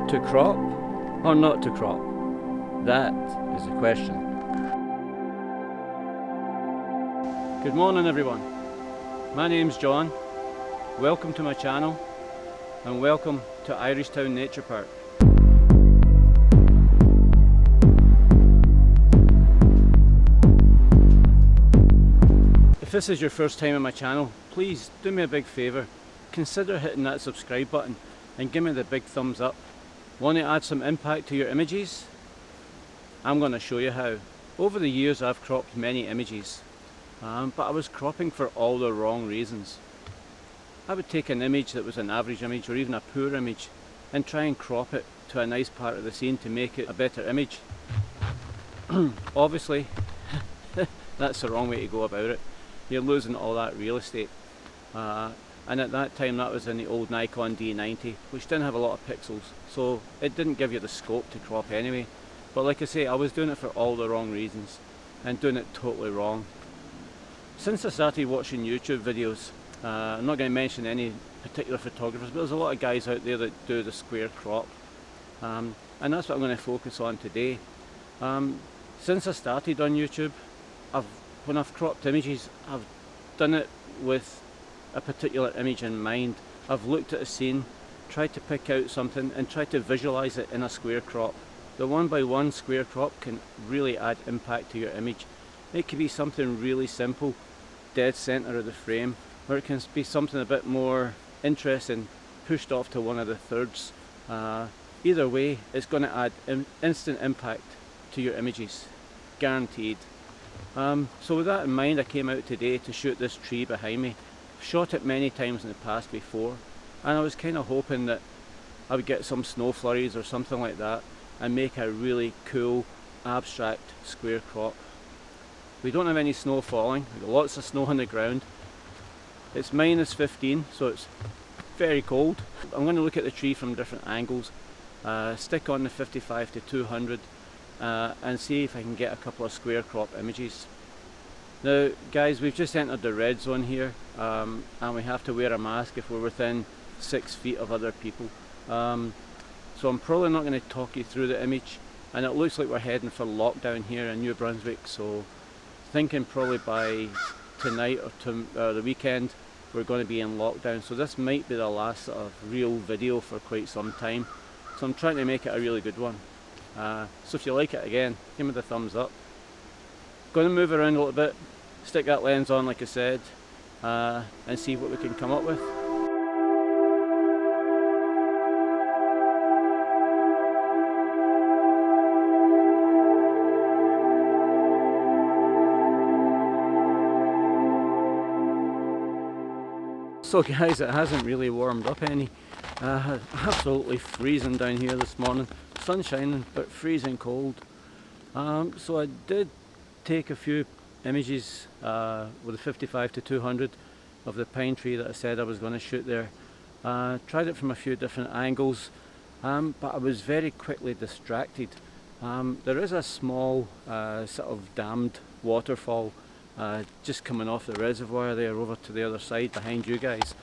To crop or not to crop? That is the question. Good morning everyone. My name's John. Welcome to my channel and welcome to Irishtown Nature Park. If this is your first time on my channel, please do me a big favour. Consider hitting that subscribe button and give me the big thumbs up. Want to add some impact to your images? I'm going to show you how. Over the years I've cropped many images, but I was cropping for all the wrong reasons. I would take an image that was an average image or even a poor image and try and crop it to a nice part of the scene to make it a better image. Obviously that's the wrong way to go about it. You're losing all that real estate. And at that time that was in the old Nikon D90, which didn't have a lot of pixels, so it didn't give you the scope to crop anyway. But like I say, I was doing it for all the wrong reasons and doing it totally wrong. Since I started watching YouTube videos, I'm not going to mention any particular photographers, but there's a lot of guys out there that do the square crop, and that's what I'm going to focus on today. Since I started on YouTube, when I've cropped images, I've done it with a particular image in mind. I've looked at a scene, tried to pick out something and tried to visualize it in a square crop. The 1x1 square crop can really add impact to your image. It can be something really simple, dead center of the frame, or it can be something a bit more interesting, pushed off to one of the thirds. Either way, it's going to add instant impact to your images, guaranteed. So with that in mind, I came out today to shoot this tree behind me. Shot it many times in the past before, and I was kind of hoping that I would get some snow flurries or something like that and make a really cool abstract square crop. We don't have any snow falling. We've got lots of snow on the ground. It's -15, so it's very cold. I'm going to look at the tree from different angles, stick on the 55-200 and see if I can get a couple of square crop images. Now guys, we've just entered the red zone here, and we have to wear a mask if we're within 6 feet of other people. So I'm probably not going to talk you through the image, and it looks like we're heading for lockdown here in New Brunswick, so thinking probably by tonight or the weekend we're going to be in lockdown, so this might be the last sort of real video for quite some time. So I'm trying to make it a really good one. So if you like it, again, give me the thumbs up. Going to move around a little bit, stick that lens on like I said, and see what we can come up with. So guys, it hasn't really warmed up any. Absolutely freezing down here this morning. Sun shining, but freezing cold. So I did take a few images with a 55-200 of the pine tree that I said I was going to shoot there. Tried it from a few different angles, but I was very quickly distracted. There is a small sort of dammed waterfall just coming off the reservoir there over to the other side behind you guys,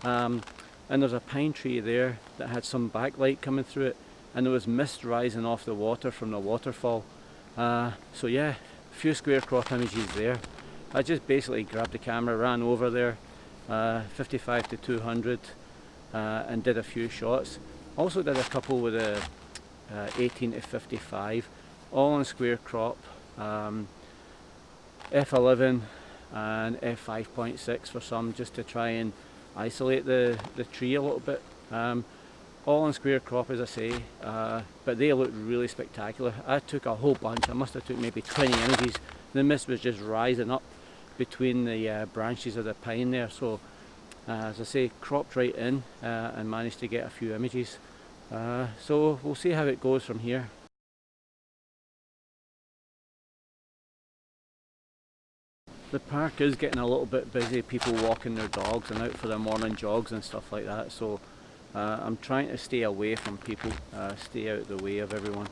and there's a pine tree there that had some backlight coming through it, and there was mist rising off the water from the waterfall. So yeah, a few square crop images there. I just basically grabbed the camera, ran over there, 55-200, and did a few shots. Also did a couple with a 18-55, all on square crop, f11 and f5.6 for some, just to try and isolate the tree a little bit. All on square crop, as I say, but they look really spectacular. I took a whole bunch. I must have took maybe 20 images. The mist was just rising up between the branches of the pine there, so as I say, cropped right in and managed to get a few images. So we'll see how it goes from here. The park is getting a little bit busy, people walking their dogs and out for their morning jogs and stuff like that, so I'm trying to stay away from people, stay out of the way of everyone.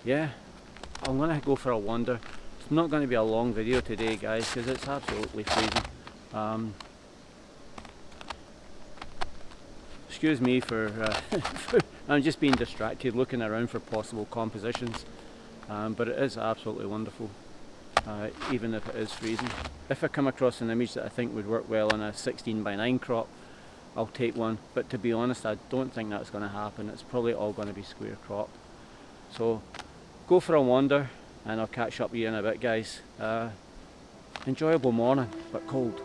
Yeah, I'm going to go for a wander. It's not going to be a long video today guys, because it's absolutely freezing. excuse me for, I'm just being distracted looking around for possible compositions, but it is absolutely wonderful, even if it is freezing. If I come across an image that I think would work well on a 16:9 crop, I'll take one, but to be honest I don't think that's going to happen. It's probably all going to be square crop. So go for a wander and I'll catch up with you in a bit, guys. Enjoyable morning, but cold.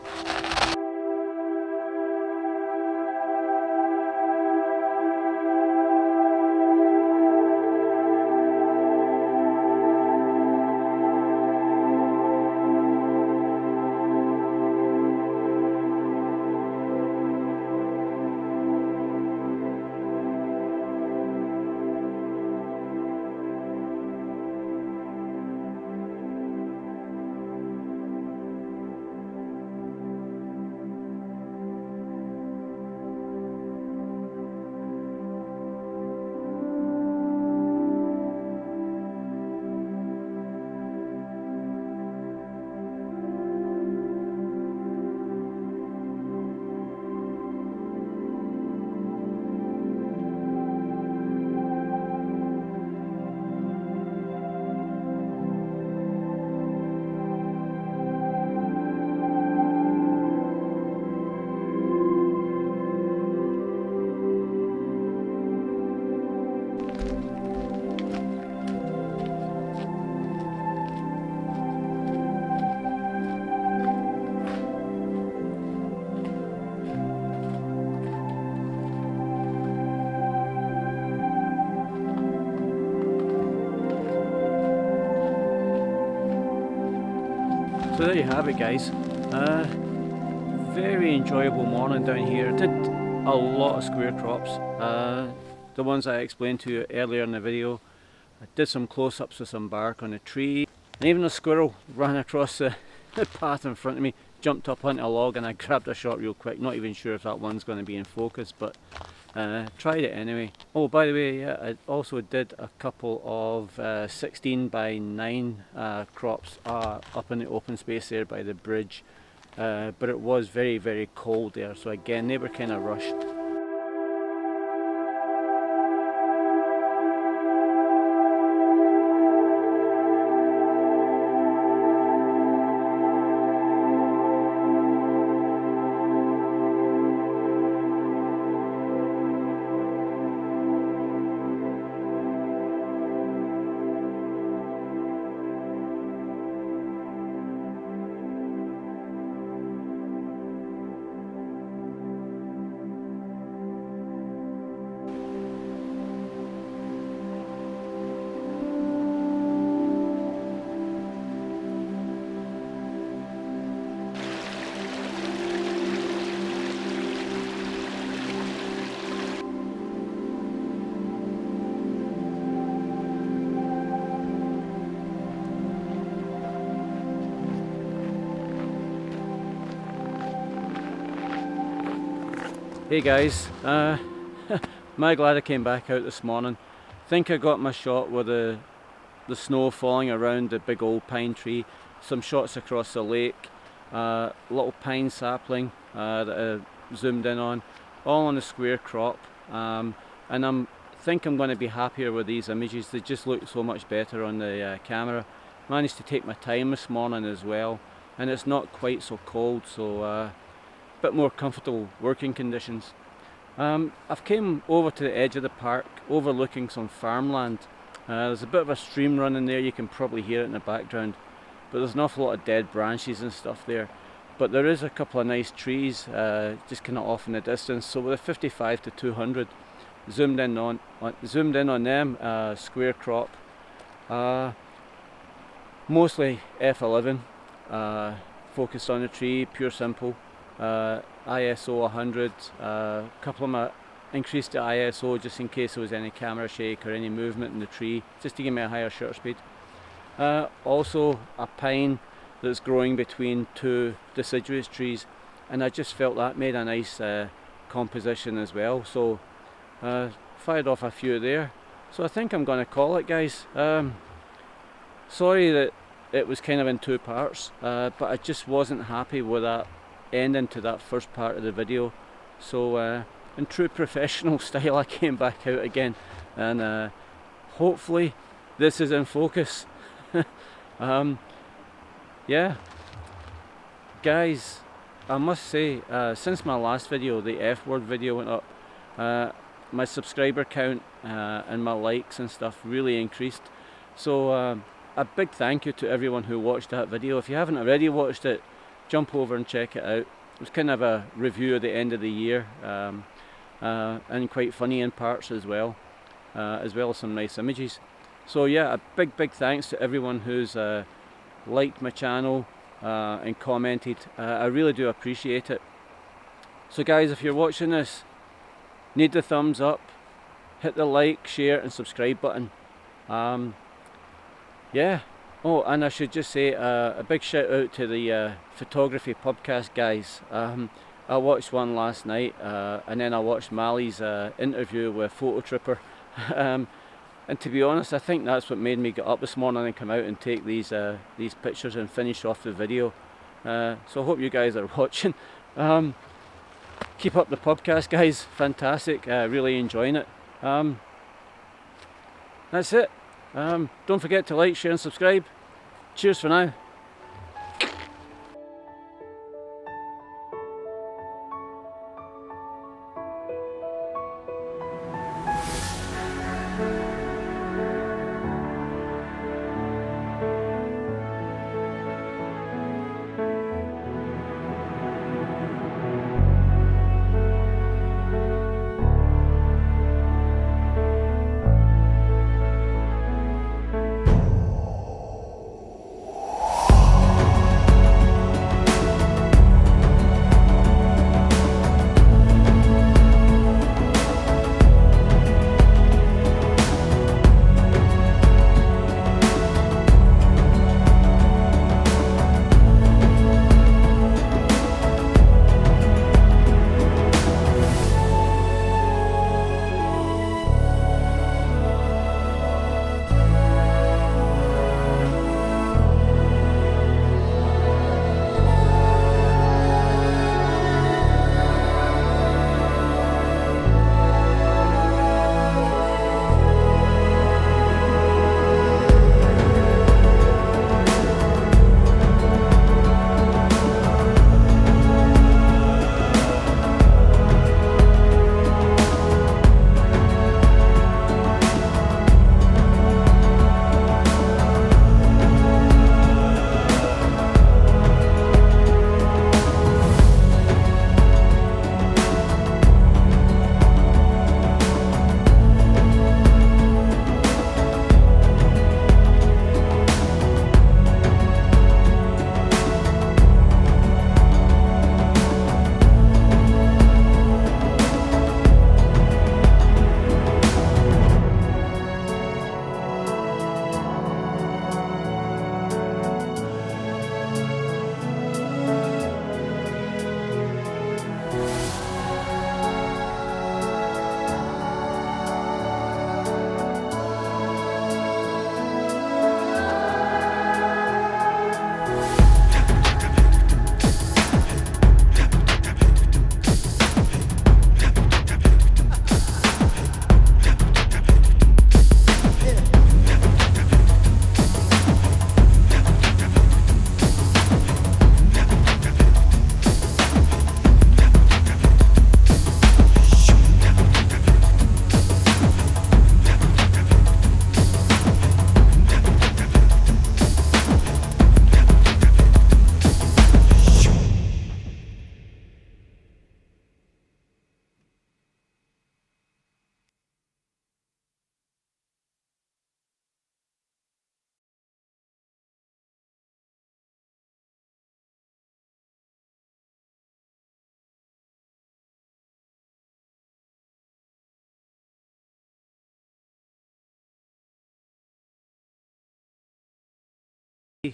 So there you have it, guys. Very enjoyable morning down here. Did a lot of square crops, the ones I explained to you earlier in the video. I did some close-ups of some bark on a tree, and even a squirrel ran across the path in front of me, jumped up onto a log, and I grabbed a shot real quick. Not even sure if that one's going to be in focus, but tried it anyway. Oh, by the way, yeah, I also did a couple of 16:9 crops up in the open space there by the bridge, but it was very, very cold there, so again they were kind of rushed. Hey guys, my glad I came back out this morning. Think I got my shot with the snow falling around the big old pine tree, some shots across the lake, little pine sapling that I zoomed in on, all on a square crop, and I think I'm going to be happier with these images. They just look so much better on the camera. Managed to take my time this morning as well, and it's not quite so cold, so bit more comfortable working conditions. I've came over to the edge of the park overlooking some farmland. There's a bit of a stream running there, you can probably hear it in the background, but there's an awful lot of dead branches and stuff there. But there is a couple of nice trees just kind of off in the distance, so with a 55 to 200 zoomed in on them, square crop, mostly f11, focused on the tree, pure simple. ISO 100, a couple of them I increased the ISO just in case there was any camera shake or any movement in the tree, just to give me a higher shutter speed. Also a pine that's growing between two deciduous trees, and I just felt that made a nice composition as well, so fired off a few there. So I think I'm going to call it, guys. Sorry that it was kind of in two parts, but I just wasn't happy with that ending to that first part of the video, so in true professional style, I came back out again, and hopefully this is in focus. Yeah, guys, I must say, since my last video, the F word video went up, my subscriber count and my likes and stuff really increased. So a big thank you to everyone who watched that video. If you haven't already watched it, jump over and check it out. It was kind of a review at the end of the year, and quite funny in parts as well as some nice images. So yeah, a big thanks to everyone who's liked my channel and commented. I really do appreciate it. So guys, if you're watching this, need the thumbs up, hit the like, share and subscribe button. Yeah. Oh, and I should just say a big shout out to the photography podcast guys. I watched one last night, and then I watched Mali's interview with Photo Trooper. And to be honest, I think that's what made me get up this morning and come out and take these pictures and finish off the video. So I hope you guys are watching. Keep up the podcast, guys. Fantastic. Really enjoying it. That's it. Don't forget to like, share and subscribe. Cheers for now.